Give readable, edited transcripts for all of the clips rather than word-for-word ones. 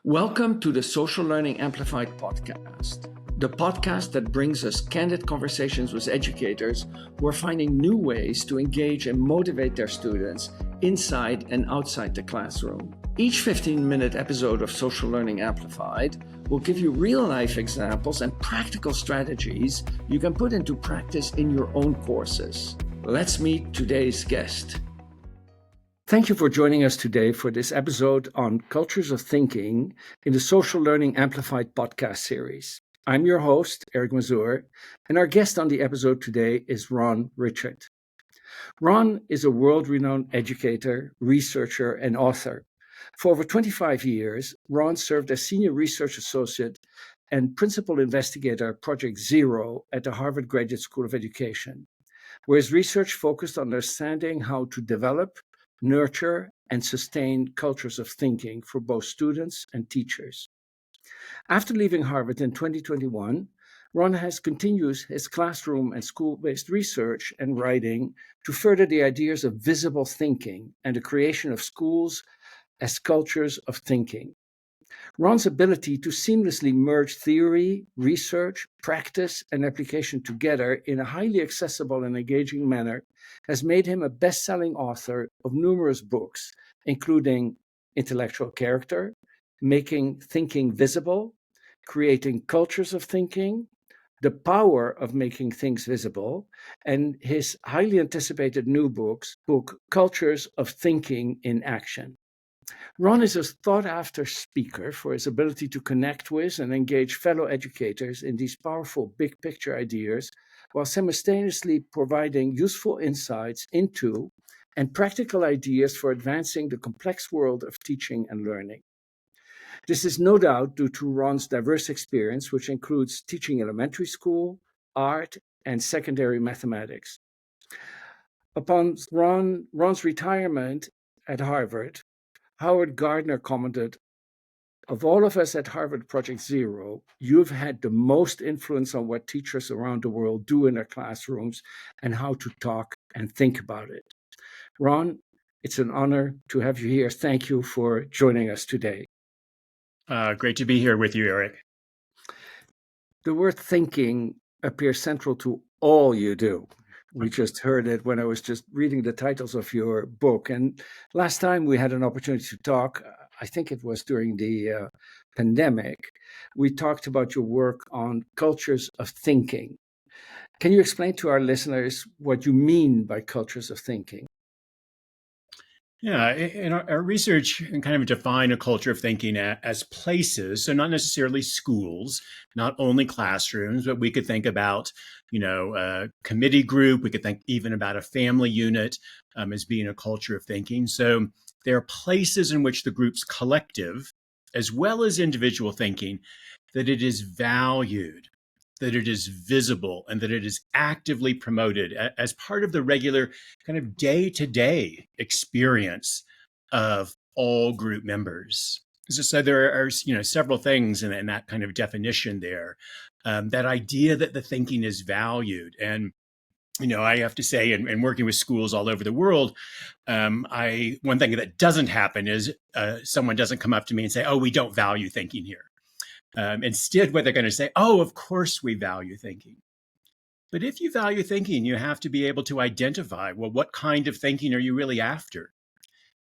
Welcome to the Social Learning Amplified podcast, the podcast that brings us candid conversations with educators who are finding new ways to engage and motivate their students inside and outside the classroom. Each 15-minute episode of Social Learning Amplified will give you real-life examples and practical strategies you can put into practice in your own courses. Let's meet today's guest. Thank you for joining us today for this episode on cultures of thinking in the Social Learning Amplified podcast series. I'm your host, Eric Mazur, and our guest on the episode today is Ron Ritchhart. Ron is a world-renowned educator, researcher, and author. For over 25 years, Ron served as Senior Research Associate and Principal Investigator at Project Zero at the Harvard Graduate School of Education, where his research focused on understanding how to develop, nurture, and sustain cultures of thinking for both students and teachers. After leaving Harvard in 2021, Ron has continued his classroom and school-based research and writing to further the ideas of visible thinking and the creation of schools as cultures of thinking. Ron's ability to seamlessly merge theory, research, practice, and application together in a highly accessible and engaging manner has made him a best-selling author of numerous books, including Intellectual Character, Making Thinking Visible, Creating Cultures of Thinking, The Power of Making Things Visible, and his highly anticipated new book, Cultures of Thinking in Action. Ron is a sought-after speaker for his ability to connect with and engage fellow educators in these powerful big-picture ideas, while simultaneously providing useful insights into and practical ideas for advancing the complex world of teaching and learning. This is no doubt due to Ron's diverse experience, which includes teaching elementary school, art, and secondary mathematics. Upon Ron's retirement at Harvard, Howard Gardner commented, "Of all of us at Harvard Project Zero, you've had the most influence on what teachers around the world do in their classrooms and how to talk and think about it." Ron, it's an honor to have you here. Thank you for joining us today. Great to be here with you, Eric. The word thinking appears central to all you do. We just heard it when I was just reading the titles of your book. And last time we had an opportunity to talk, I think it was during the pandemic, we talked about your work on cultures of thinking. Can you explain to our listeners what you mean by cultures of thinking? Yeah, in our research and kind of define a culture of thinking as places, so not necessarily schools, not only classrooms, but we could think about, a committee group. We could think even about a family unit as being a culture of thinking. So there are places in which the group's collective, as well as individual thinking, that it is valued, that it is visible, and that it is actively promoted as part of the regular kind of day-to-day experience of all group members. So there are, several things in that kind of definition there. That idea that the thinking is valued. And I have to say, in working with schools all over the world, one thing that doesn't happen is someone doesn't come up to me and say, "Oh, we don't value thinking here." Instead, what they're going to say, "Oh, of course we value thinking." But if you value thinking, you have to be able to identify, well, what kind of thinking are you really after?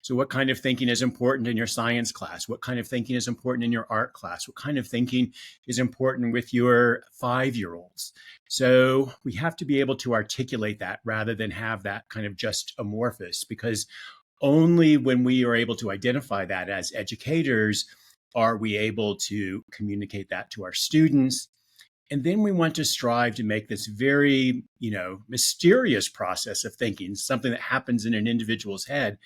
So what kind of thinking is important in your science class? What kind of thinking is important in your art class? What kind of thinking is important with your 5-year-olds? So we have to be able to articulate that rather than have that kind of just amorphous, because only when we are able to identify that as educators are we able to communicate that to our students. And then we want to strive to make this very, mysterious process of thinking, something that happens in an individual's head.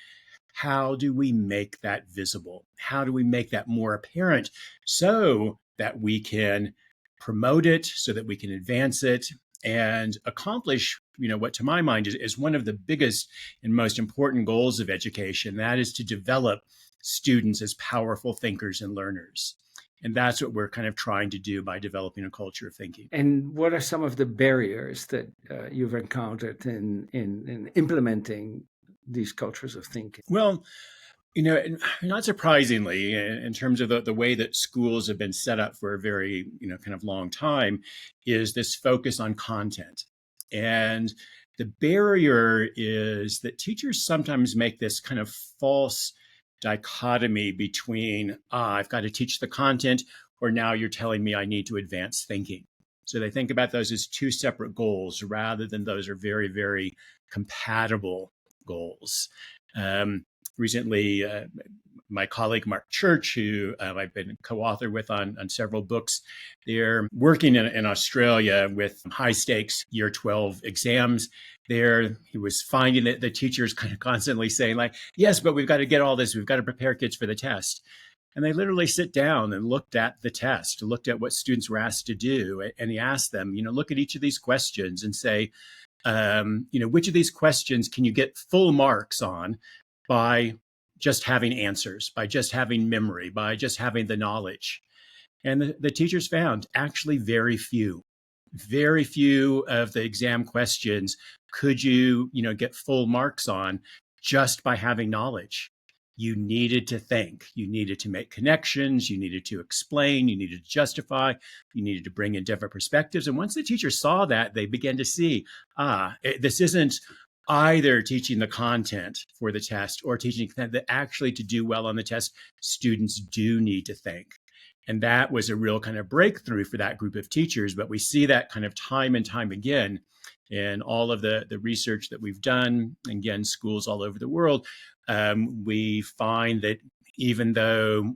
How do we make that visible? How do we make that more apparent so that we can promote it, so that we can advance it and accomplish, what to my mind is one of the biggest and most important goals of education, that is to develop students as powerful thinkers and learners. And that's what we're kind of trying to do by developing a culture of thinking. And what are some of the barriers that you've encountered in implementing these cultures of thinking? Well, Not surprisingly, in terms of the way that schools have been set up for a very, kind of long time, is this focus on content. And the barrier is that teachers sometimes make this kind of false dichotomy between, I've got to teach the content, or now you're telling me I need to advance thinking. So they think about those as two separate goals rather than those are very, very compatible goals. Um, Recently, my colleague Mark Church, who I've been co-author with on several books, they're working in Australia with high stakes year 12 exams. There, he was finding that the teachers kind of constantly saying like, yes, but we've got to get all this. We've got to prepare kids for the test. And they literally sit down and looked at the test, looked at what students were asked to do. And he asked them, look at each of these questions and say, which of these questions can you get full marks on by just having answers, by just having memory, by just having the knowledge? And the teachers found actually very few of the exam questions could you, get full marks on just by having knowledge. You needed to think, you needed to make connections, you needed to explain, you needed to justify, you needed to bring in different perspectives. And once the teachers saw that, they began to see, this isn't either teaching the content for the test or teaching content, that actually to do well on the test, students do need to think. And that was a real kind of breakthrough for that group of teachers. But we see that kind of time and time again in all of the research that we've done. Again, schools all over the world, we find that even though,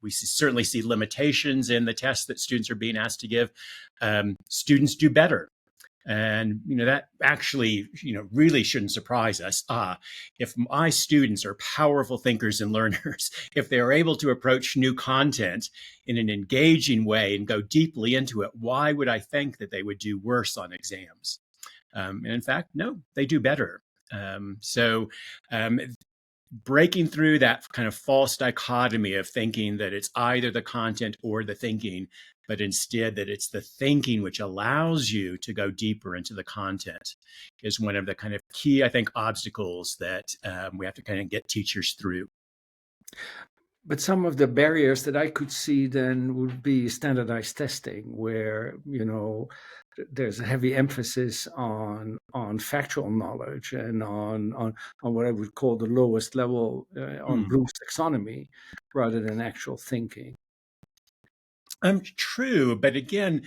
we certainly see limitations in the tests that students are being asked to give, students do better. And, that actually, really shouldn't surprise us. If my students are powerful thinkers and learners, if they are able to approach new content in an engaging way and go deeply into it, why would I think that they would do worse on exams? And in fact, no, they do better. So breaking through that kind of false dichotomy of thinking that it's either the content or the thinking, but instead that it's the thinking which allows you to go deeper into the content, is one of the kind of key, I think, obstacles that we have to kind of get teachers through. But some of the barriers that I could see then would be standardized testing, where there's a heavy emphasis on factual knowledge and on what I would call the lowest level on Bloom's taxonomy, rather than actual thinking. True, but again,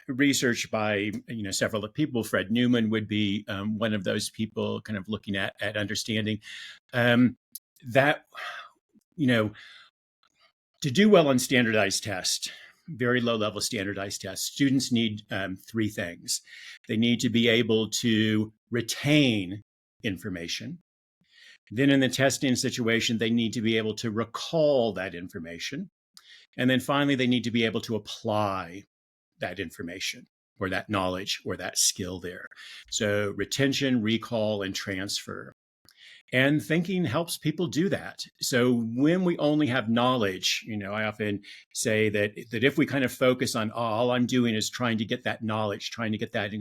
research by several people. Fred Newman would be one of those people, kind of looking at understanding that to do well on standardized tests, very low level standardized tests, students need three things. They need to be able to retain information. Then in the testing situation, they need to be able to recall that information. And then finally, they need to be able to apply that information or that knowledge or that skill there. So retention, recall, and transfer. And thinking helps people do that. So when we only have knowledge, I often say that if we kind of focus on all I'm doing is trying to get that knowledge, trying to get that,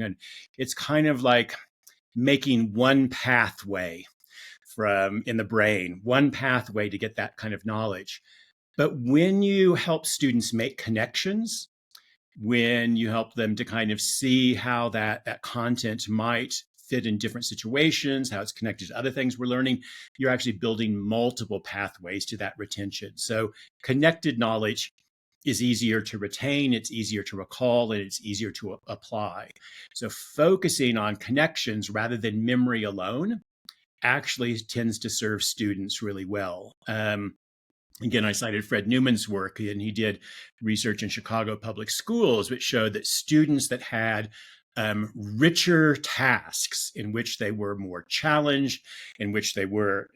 it's kind of like making one pathway from in the brain, one pathway to get that kind of knowledge. But when you help students make connections, when you help them to kind of see how that content might fit in different situations, how it's connected to other things we're learning, you're actually building multiple pathways to that retention. So connected knowledge is easier to retain, it's easier to recall, and it's easier to apply. So focusing on connections rather than memory alone actually tends to serve students really well. Again, I cited Fred Newman's work, and he did research in Chicago public schools, which showed that students that had richer tasks in which they were more challenged, in which they were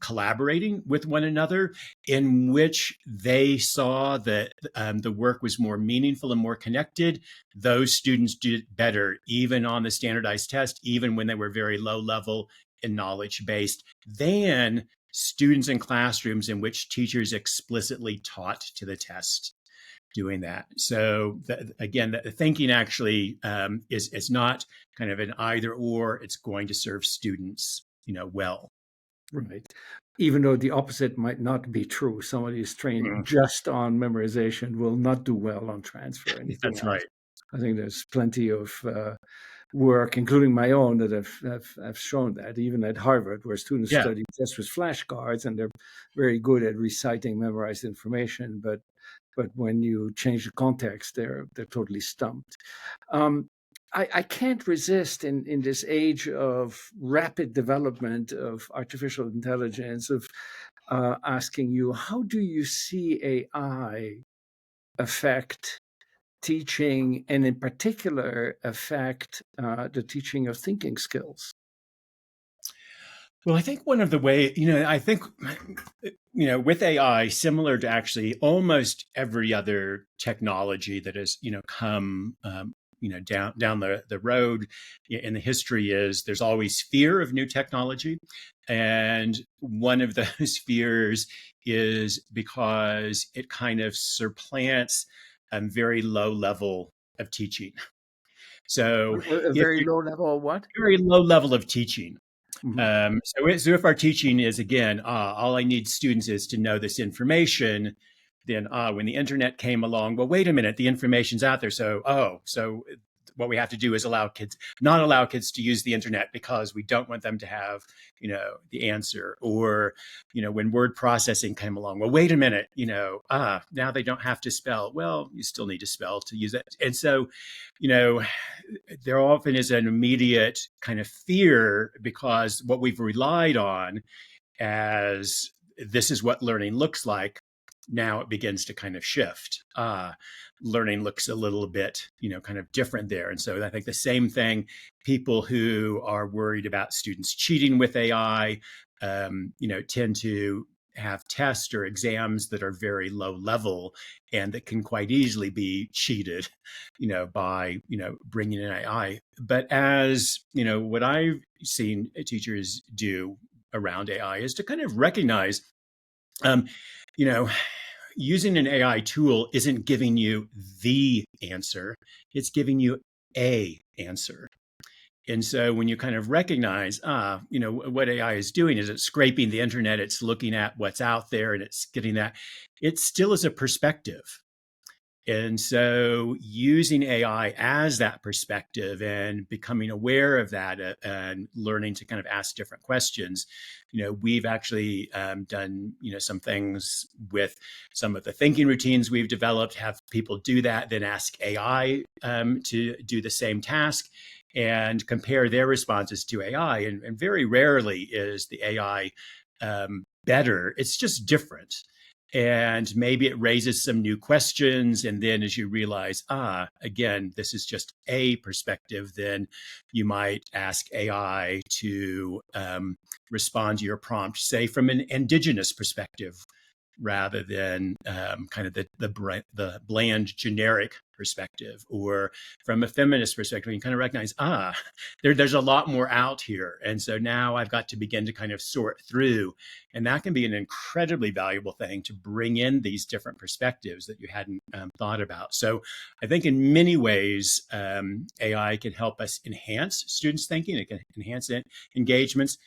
collaborating with one another, in which they saw that the work was more meaningful and more connected, those students did better, even on the standardized test, even when they were very low level and knowledge based, than students in classrooms in which teachers explicitly taught to the test doing that. So again, the thinking actually is not kind of an either or, it's going to serve students, well. Right. Even though the opposite might not be true, somebody who's trained Mm, just on memorization will not do well on transfer or anything that's else. right. I think there's plenty of work, including my own, that have shown that, even at Harvard, where students Yeah. study just with flashcards and they're very good at reciting memorized information, but when you change the context, they're totally stumped. Um, I can't resist in this age of rapid development of artificial intelligence of asking you, how do you see AI affect teaching, and in particular affect the teaching of thinking skills? Well, I think one of the way, I think, with AI, similar to actually almost every other technology that has, come, down the road in the history is there's always fear of new technology. And one of those fears is because it kind of supplants a very low level of teaching. So A if very you're low level of what? very low level of teaching, Mhm. so if our teaching is again, all I need students is to know this information, then when the internet came along, well, wait a minute, the information's out there. So what we have to do is not allow kids to use the internet because we don't want them to have, the answer. Or, when word processing came along, well, wait a minute, now they don't have to spell. Well, you still need to spell to use it. And so, you know, there often is an immediate kind of fear because what we've relied on as this is what learning looks like, now it begins to kind of shift. Learning looks a little bit, kind of different there. And so I think the same thing, people who are worried about students cheating with AI, tend to have tests or exams that are very low level and that can quite easily be cheated, by, bringing in AI. But as, what I've seen teachers do around AI is to kind of recognize, um, you know, using an AI tool isn't giving you the answer, it's giving you a answer. And so when you kind of recognize, what AI is doing is it's scraping the internet, it's looking at what's out there and it's getting that, it still is a perspective. And so using AI as that perspective and becoming aware of that, and learning to kind of ask different questions, we've actually done, some things with some of the thinking routines we've developed, have people do that, then ask AI to do the same task and compare their responses to AI. And very rarely is the AI better. It's just different, and maybe it raises some new questions. And then as you realize, again, this is just a perspective, then you might ask AI to respond to your prompt, say from an indigenous perspective, rather than kind of the bland generic perspective, or from a feminist perspective. You kind of recognize, there's a lot more out here, and so now I've got to begin to kind of sort through, and that can be an incredibly valuable thing to bring in these different perspectives that you hadn't thought about. So I think in many ways, AI can help us enhance students' thinking. It can enhance engagements.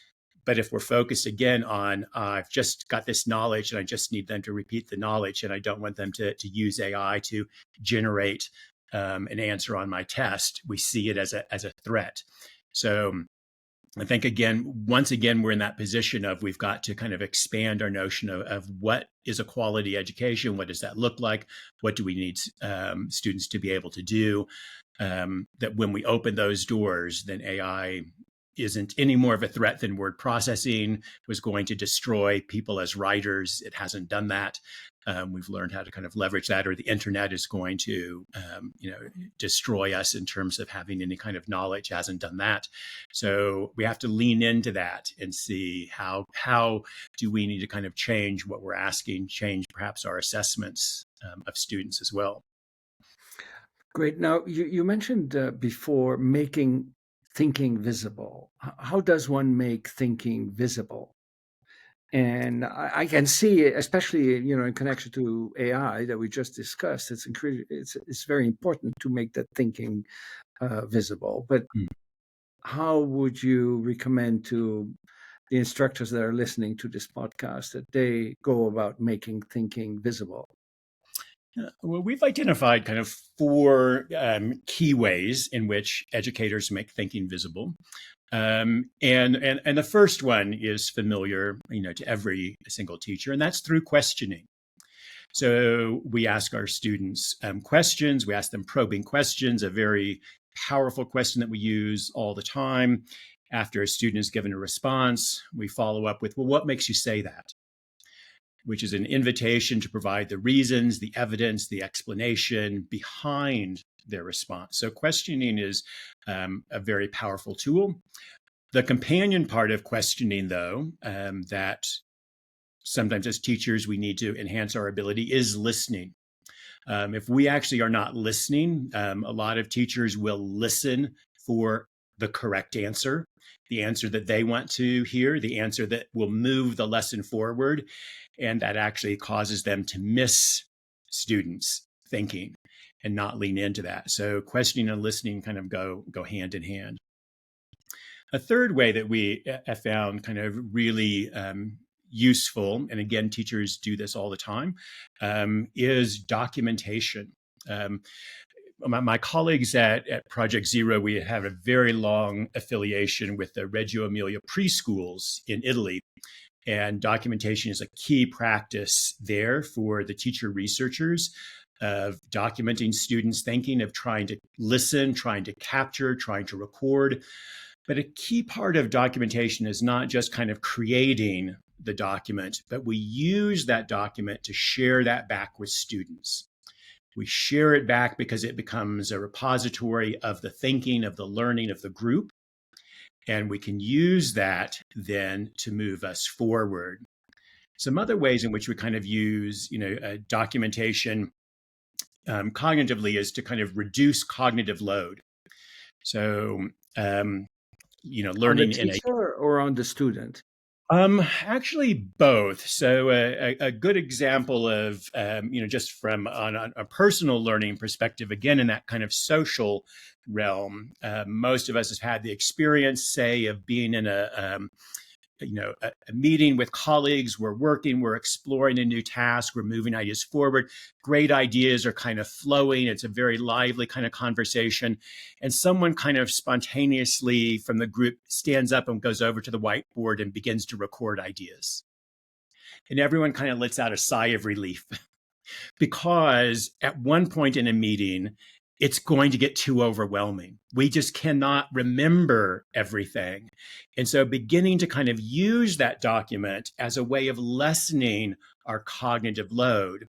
But if we're focused again on, I've just got this knowledge and I just need them to repeat the knowledge, and I don't want them to use AI to generate an answer on my test, we see it as a threat. So I think, once again, we're in that position of we've got to kind of expand our notion of what is a quality education? What does that look like? What do we need students to be able to do? That when we open those doors, then AI isn't any more of a threat than word processing was going to destroy people as writers. It hasn't done that. We've learned how to kind of leverage that, or the internet is going to, destroy us in terms of having any kind of knowledge. It hasn't done that. So we have to lean into that and see how do we need to kind of change what we're asking, change perhaps our assessments of students as well. Great. Now, you mentioned before making thinking visible. How does one make thinking visible? And I can see, especially in connection to AI that we just discussed, it's very important to make that thinking visible. But Mm. how would you recommend to the instructors that are listening to this podcast, that they go about making thinking visible? Well, we've identified kind of four key ways in which educators make thinking visible. And the first one is familiar, to every single teacher, and that's through questioning. So we ask our students questions. We ask them probing questions, a very powerful question that we use all the time. After a student is given a response, we follow up with, well, what makes you say that? Which is an invitation to provide the reasons, the evidence, the explanation behind their response. So questioning is a very powerful tool. The companion part of questioning, though, that sometimes as teachers we need to enhance our ability is listening. If we actually are not listening, a lot of teachers will listen for the correct answer, the answer that they want to hear, the answer that will move the lesson forward. And that actually causes them to miss students' thinking and not lean into that. So questioning and listening kind of go hand in hand. A third way that we have found kind of really useful, and again, teachers do this all the time, is documentation. My colleagues at Project Zero, we have a very long affiliation with the Reggio Emilia preschools in Italy. And documentation is a key practice there for the teacher researchers of documenting students' thinking, of trying to listen, trying to capture, trying to record. But a key part of documentation is not just kind of creating the document, but we use that document to share that back with students. We share it back because it becomes a repository of the thinking, of the learning of the group. And we can use that then to move us forward. Some other ways in which we kind of use, documentation cognitively is to kind of reduce cognitive load. So, learning on the in a teacher or on the student? Actually, both. So a good example of, just from on a personal learning perspective, again, in that kind of social realm, most of us have had the experience, say, of being in a meeting with colleagues. We're working, we're exploring a new task, we're moving ideas forward. Great ideas are kind of flowing. It's a very lively kind of conversation. And someone kind of spontaneously from the group stands up and goes over to the whiteboard and begins to record ideas. And everyone kind of lets out a sigh of relief because at one point in a meeting, it's going to get too overwhelming. We just cannot remember everything. And so beginning to kind of use that document as a way of lessening our cognitive load.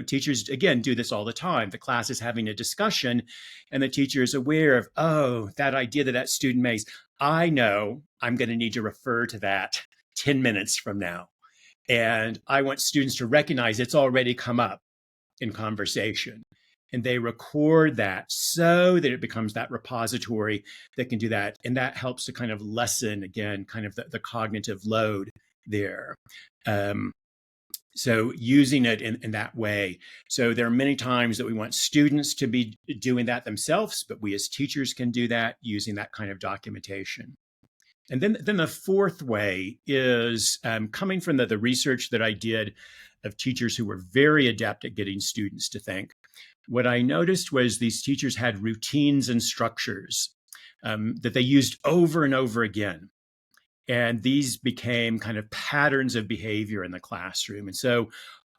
Teachers, again, do this all the time. The class is having a discussion and the teacher is aware of, oh, that idea that student makes, I know I'm going to need to refer to that 10 minutes from now. And I want students to recognize it's already come up in conversation. And they record that so that it becomes that repository that can do that. And that helps to kind of lessen, again, kind of the cognitive load there. So using it in that way. So there are many times that we want students to be doing that themselves, but we as teachers can do that using that kind of documentation. And then the fourth way is coming from the research that I did of teachers who were very adept at getting students to think. What I noticed was these teachers had routines and structures that they used over and over again. And these became kind of patterns of behavior in the classroom. And so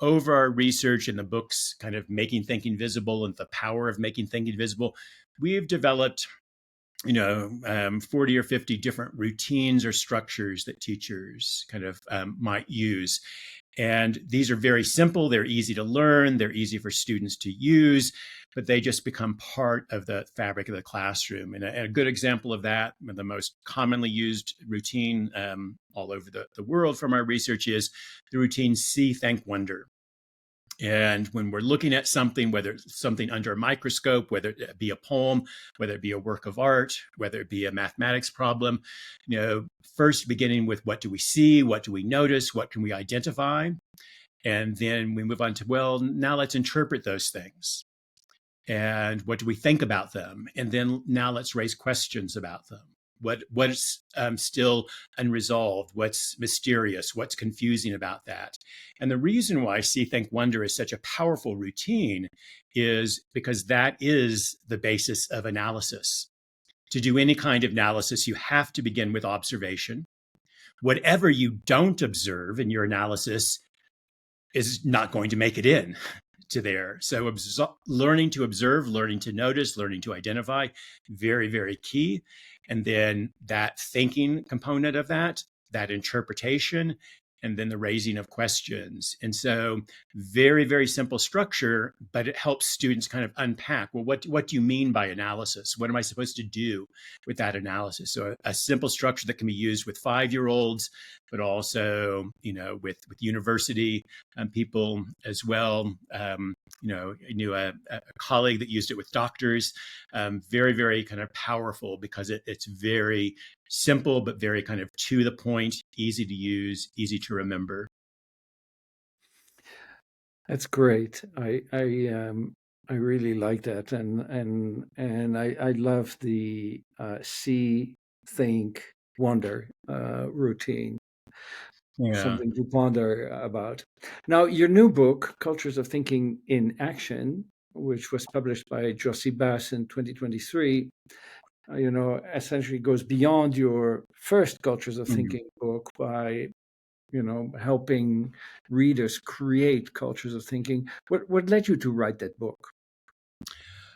over our research in the books, kind of Making Thinking Visible and the Power of Making Thinking Visible, we've developed 40 or 50 different routines or structures that teachers kind of might use. And these are very simple. They're easy to learn. They're easy for students to use, but they just become part of the fabric of the classroom. And a good example of that, the most commonly used routine all over the world from our research is the routine See, Think, Wonder. And when we're looking at something, whether it's something under a microscope, whether it be a poem, whether it be a work of art, whether it be a mathematics problem, first beginning with what do we see, what do we notice, what can we identify? And then we move on to, well, now let's interpret those things. And what do we think about them? And then now let's raise questions about them. What's still unresolved? What's mysterious? What's confusing about that? And the reason why see, think, wonder is such a powerful routine is because that is the basis of analysis. To do any kind of analysis, you have to begin with observation. Whatever you don't observe in your analysis is not going to make it in to there. So learning to observe, learning to notice, learning to identify, very, very key. And then that thinking component of that interpretation, and then the raising of questions. And so very, very simple structure, but it helps students kind of unpack, well, what do you mean by analysis? What am I supposed to do with that analysis? So a simple structure that can be used with 5-year-olds, but also, with university people as well. I knew a colleague that used it with doctors. Very, very kind of powerful because it's very simple, but very kind of to the point, easy to use, easy to remember. That's great. I really like that, and I love the see, think, wonder routine. Yeah. Something to ponder about. Now, your new book, Cultures of Thinking in Action, which was published by Josie Bass in 2023, essentially goes beyond your first Cultures of Mhm. Thinking book by, helping readers create cultures of thinking. What led you to write that book?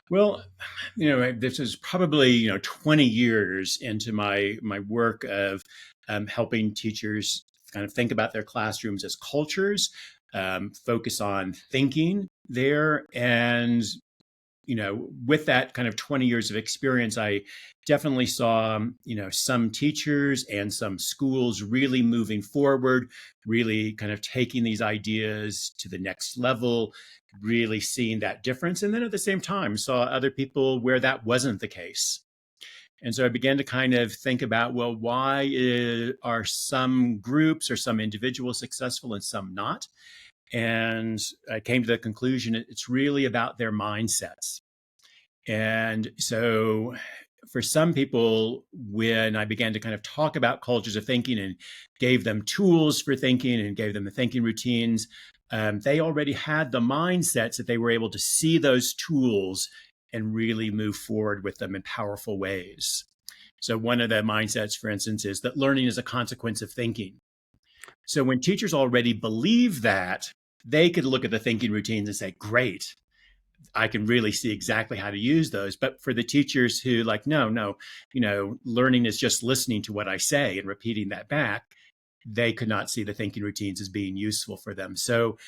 Well, this is probably 20 years into my work of helping teachers kind of think about their classrooms as cultures, focus on thinking there, and with that kind of 20 years of experience, I definitely saw, some teachers and some schools really moving forward, really kind of taking these ideas to the next level, really seeing that difference. And then at the same time, saw other people where that wasn't the case. And so I began to kind of think about, well, are some groups or some individuals successful and some not? And I came to the conclusion it's really about their mindsets. And so for some people, when I began to kind of talk about cultures of thinking and gave them tools for thinking and gave them the thinking routines, they already had the mindsets that they were able to see those tools and really move forward with them in powerful ways. So one of the mindsets, for instance, is that learning is a consequence of thinking. So when teachers already believe that, they could look at the thinking routines and say, great, I can really see exactly how to use those. But for the teachers who no, learning is just listening to what I say and repeating that back, they could not see the thinking routines as being useful for them. So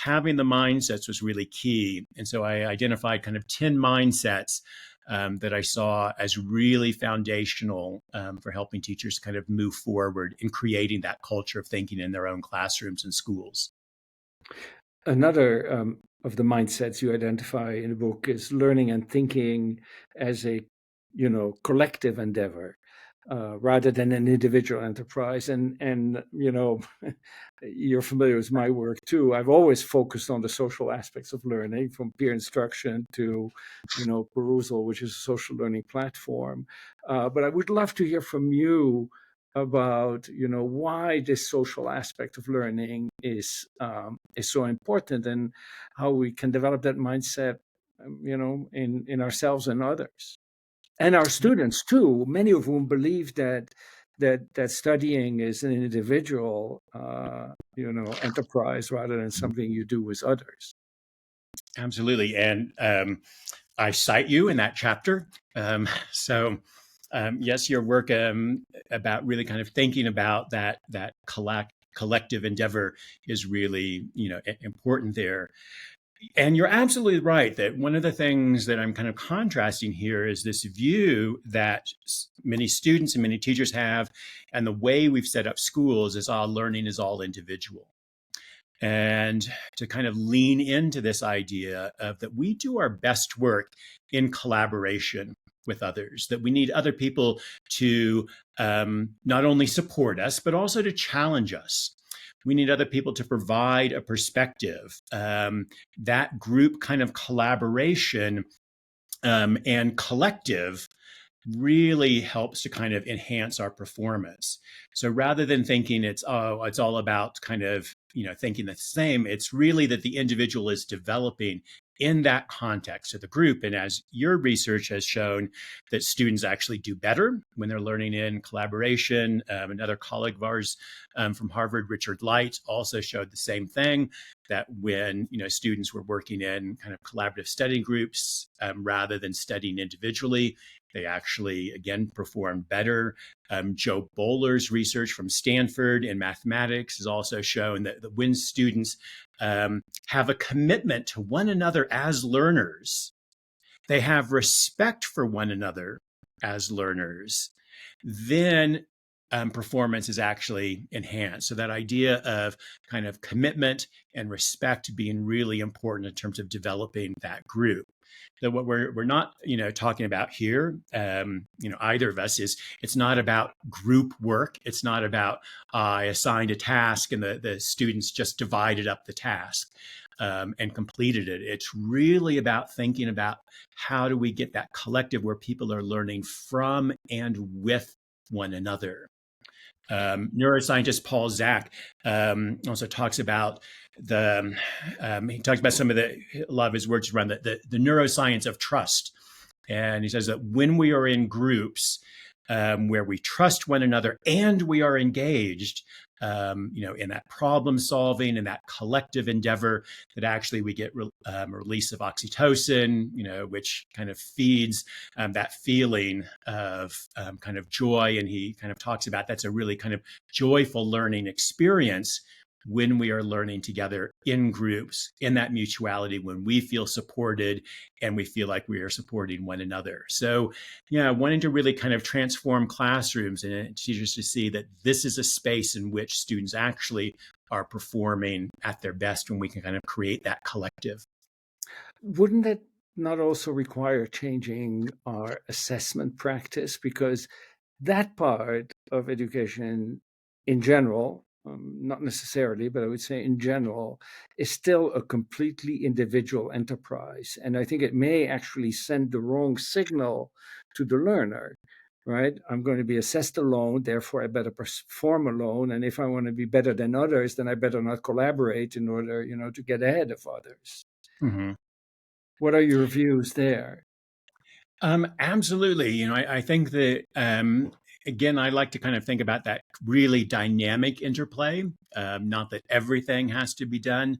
having the mindsets was really key. And so I identified kind of 10 mindsets that I saw as really foundational for helping teachers kind of move forward in creating that culture of thinking in their own classrooms and schools. Another of the mindsets you identify in the book is learning and thinking as a, collective endeavor rather than an individual enterprise. And you're familiar with my work too. I've always focused on the social aspects of learning, from peer instruction to, Perusal, which is a social learning platform. But I would love to hear from you about why this social aspect of learning is so important, and how we can develop that mindset in ourselves and others, and our students too, many of whom believe that studying is an individual enterprise rather than something you do with others. Absolutely. And I cite you in that chapter. So yes, your work about really kind of thinking about that collective endeavor is really important there. And you're absolutely right that one of the things that I'm kind of contrasting here is this view that many students and many teachers have, and the way we've set up schools is all learning is all individual. And to kind of lean into this idea of that we do our best work in collaboration with others, that we need other people to not only support us, but also to challenge us. We need other people to provide a perspective. That group kind of collaboration and collective really helps to kind of enhance our performance. So rather than thinking it's all about kind of thinking the same, it's really that the individual is developing in that context of the group. And as your research has shown, that students actually do better when they're learning in collaboration. Another colleague of ours from Harvard, Richard Light, also showed the same thing, that when students were working in kind of collaborative study groups rather than studying individually, they actually, again, perform better. Joe Bowler's research from Stanford in mathematics has also shown that when students have a commitment to one another as learners, they have respect for one another as learners, then performance is actually enhanced. So that idea of kind of commitment and respect being really important in terms of developing that group. So what we're not talking about here, either of us, is it's not about group work. It's not about I assigned a task and the students just divided up the task and completed it. It's really about thinking about how do we get that collective where people are learning from and with one another. Neuroscientist Paul Zak also talks about he talks about a lot of his words around the neuroscience of trust. And he says that when we are in groups where we trust one another and we are engaged, in that problem solving and that collective endeavor, that actually we get a release of oxytocin, which kind of feeds that feeling of kind of joy. And he kind of talks about that's a really kind of joyful learning experience when we are learning together in groups, in that mutuality, when we feel supported and we feel like we are supporting one another. So, wanting to really kind of transform classrooms and teachers to see that this is a space in which students actually are performing at their best when we can kind of create that collective. Wouldn't that not also require changing our assessment practice? Because that part of education in general, not necessarily, but I would say in general, is still a completely individual enterprise. And I think it may actually send the wrong signal to the learner, right? I'm going to be assessed alone, therefore I better perform alone. And if I want to be better than others, then I better not collaborate in order, to get ahead of others. Mm-hmm. What are your views there? Absolutely. I think that, again, I like to kind of think about that really dynamic interplay. Not that everything has to be done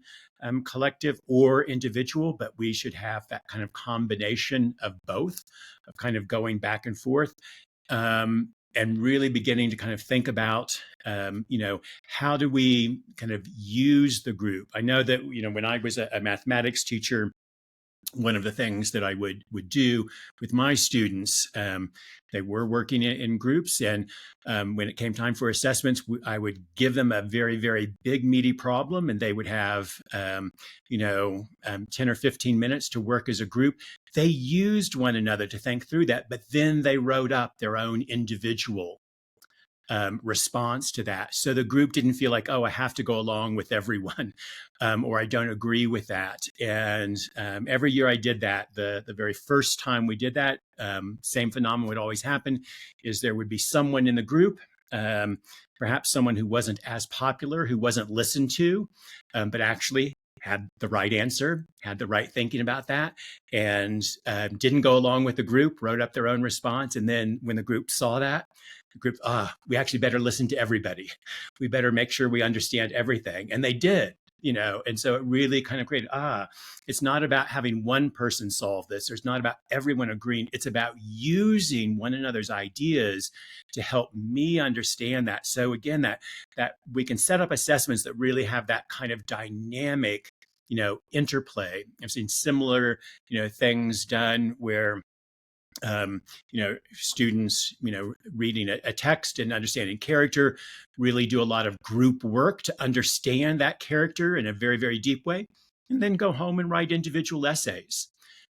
collective or individual, but we should have that kind of combination of both, of kind of going back and forth. And really beginning to kind of think about, how do we kind of use the group? I know that, when I was a mathematics teacher, one of the things that I would do with my students, they were working in groups, and when it came time for assessments, I would give them a very, very big, meaty problem, and they would have 10 or 15 minutes to work as a group. They used one another to think through that, but then they wrote up their own individual response to that. So the group didn't feel like, oh, I have to go along with everyone, or I don't agree with that. And every year I did that. The very first time we did that, same phenomenon would always happen, is there would be someone in the group, perhaps someone who wasn't as popular, who wasn't listened to, but actually had the right answer, had the right thinking about that, and didn't go along with the group, wrote up their own response. And then when the group saw that, the group, we actually better listen to everybody. We better make sure we understand everything. And they did, and so it really kind of created, it's not about having one person solve this. There's not about everyone agreeing. It's about using one another's ideas to help me understand that. So again, that we can set up assessments that really have that kind of dynamic, interplay. I've seen similar, things done where students, reading a text and understanding character, really do a lot of group work to understand that character in a very, very deep way, and then go home and write individual essays.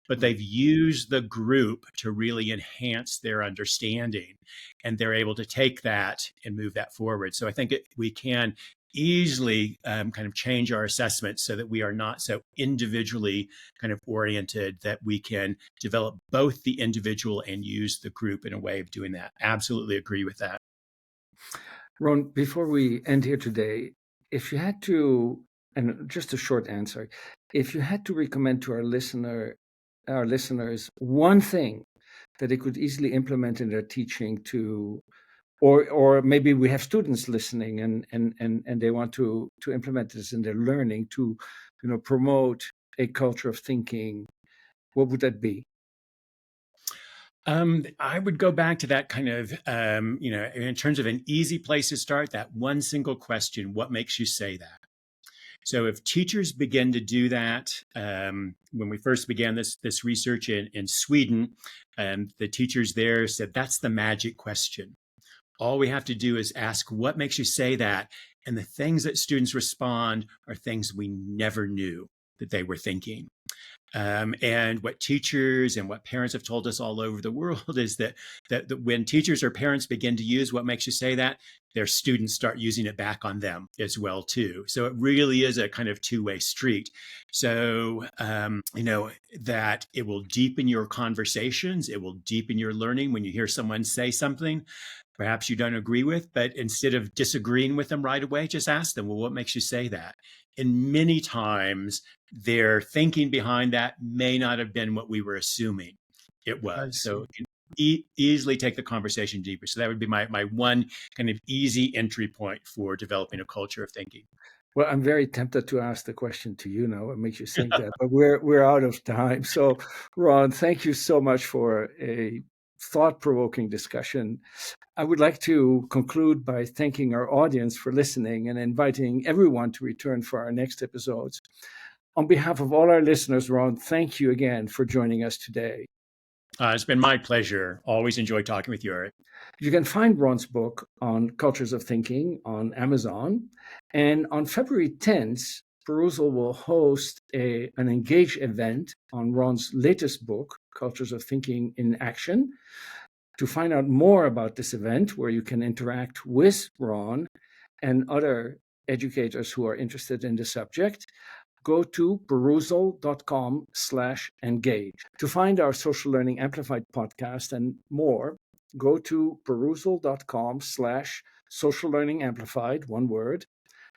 But they've used the group to really enhance their understanding, and they're able to take that and move that forward. So I think we can easily kind of change our assessments so that we are not so individually kind of oriented, that we can develop both the individual and use the group in a way of doing that. Absolutely agree with that. Ron, before we end here today, if you had to, and just a short answer, if you had to recommend to our listeners one thing that they could easily implement in their teaching to, or maybe we have students listening and they want to implement this in their learning to, promote a culture of thinking, what would that be? I would go back to that kind of, in terms of an easy place to start, that one single question: what makes you say that? So if teachers begin to do that, when we first began this research in Sweden, the teachers there said that's the magic question. All we have to do is ask, what makes you say that? And the things that students respond are things we never knew that they were thinking. And what teachers and what parents have told us all over the world is that when teachers or parents begin to use what makes you say that, their students start using it back on them as well too. So it really is a kind of two-way street. So that it will deepen your conversations, it will deepen your learning when you hear someone say something perhaps you don't agree with, but instead of disagreeing with them right away, just ask them, well, what makes you say that? And many times their thinking behind that may not have been what we were assuming it was. So you can easily take the conversation deeper. So that would be my one kind of easy entry point for developing a culture of thinking. Well, I'm very tempted to ask the question to you now. It makes you think that, but we're out of time. So, Ron, thank you so much for a thought-provoking discussion. I would like to conclude by thanking our audience for listening and inviting everyone to return for our next episodes. On behalf of all our listeners, Ron, thank you again for joining us today. It's been my pleasure. Always enjoy talking with you, Eric. You can find Ron's book on Cultures of Thinking on Amazon. And on February 10th, Perusal will host an Engage event on Ron's latest book, Cultures of Thinking in Action. To find out more about this event, where you can interact with Ron and other educators who are interested in the subject, go to perusal.com/engage. To find our Social Learning Amplified podcast and more, go to perusal.com/social learning amplified, one word.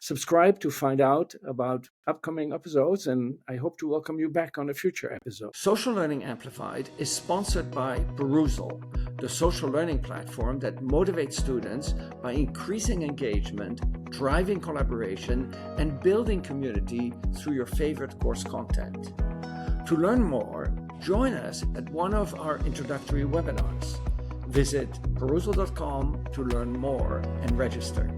Subscribe to find out about upcoming episodes, and I hope to welcome you back on a future episode. Social Learning Amplified is sponsored by Perusal, the social learning platform that motivates students by increasing engagement, driving collaboration, and building community through your favorite course content. To learn more, join us at one of our introductory webinars. Visit perusal.com to learn more and register.